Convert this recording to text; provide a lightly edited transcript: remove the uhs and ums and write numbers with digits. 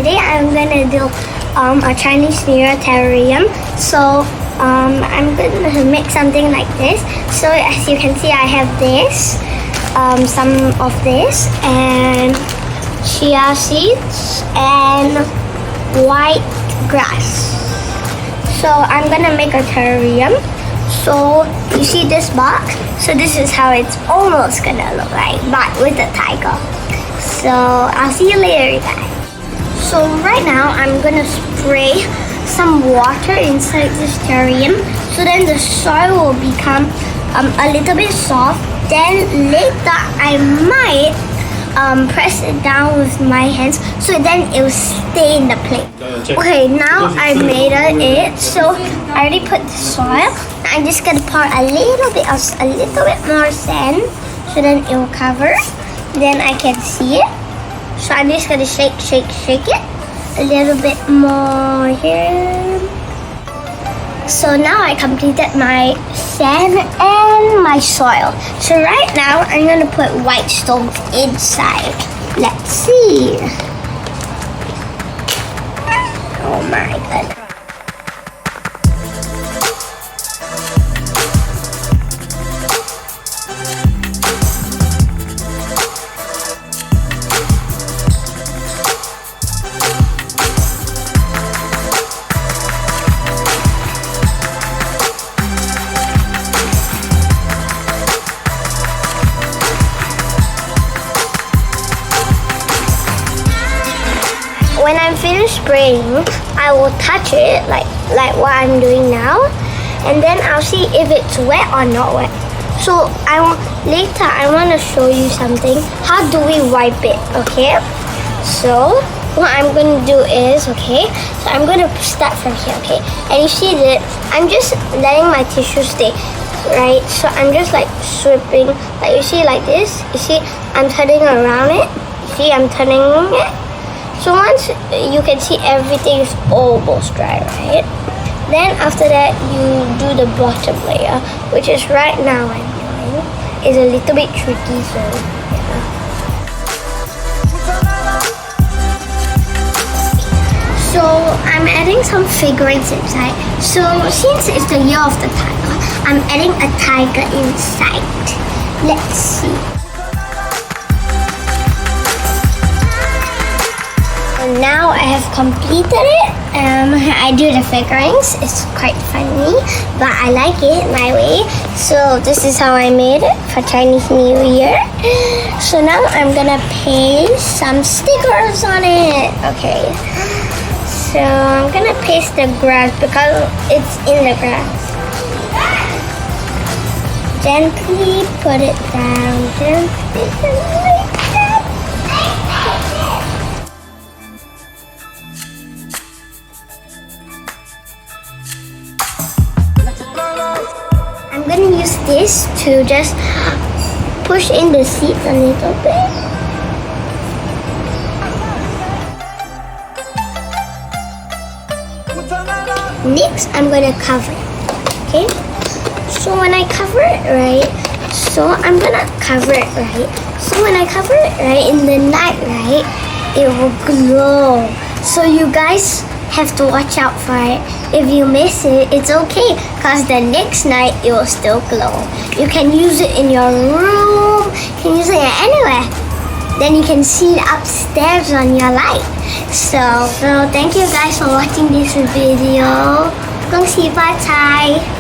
today I'm gonna do a Chinese New Year terrarium. So I'm gonna make something like this. So as you can see, I have this, some of this, and chia seeds and white grass. So I'm gonna make a terrarium. So you see this box? So this is how it's almost gonna look like, but with a tiger. So I'll see you later, guys. So right now I'm gonna spray some water inside this terrarium, so then the soil will become a little bit soft. Then later I might press it down with my hands, so then it will stay in the plate. Okay, now I made it. So I already put the soil. I'm just gonna pour a little bit more sand, so then it will cover. Then I can see it. So I'm just gonna shake it a little bit more here. So now I completed my sand and my soil. So right now I'm gonna put white stones inside. Let's see. Oh my goodness. When I'm finished spraying, I will touch it like what I'm doing now, and then I'll see if it's wet or not wet. So later I want to show you something. How do we wipe it? Okay. So what I'm going to do is, okay, so I'm going to start from here, okay, and you see that I'm just letting my tissue stay, right? So I'm just like sweeping, like you see, like this. You see I'm turning around it. See, I'm turning it. So once you can see everything is almost dry, right? Then after that you do the bottom layer, which is right now I'm doing. It's a little bit tricky, so yeah. So I'm adding some figurines inside. So since it's the year of the tiger, I'm adding a tiger inside. Let's see. Now I have completed it. I do the figurines. It's quite funny, but I like it my way. So this is how I made it for Chinese New Year. So now I'm gonna paste some stickers on it. Okay. So I'm gonna paste the grass because it's in the grass. Gently put it down. Gently like that. I'm gonna use this to just push in the seeds a little bit. Next, I'm gonna cover it. Okay? So when I cover it, right? So I'm gonna cover it, right? So when I cover it, right, in the night, right, it will glow. So you guys have to watch out for it. If you miss it, it's okay, because the next night it will still glow. You can use it in your room, you can use it anywhere. Then you can see it upstairs on your light. So thank you guys for watching this video. 恭喜发财!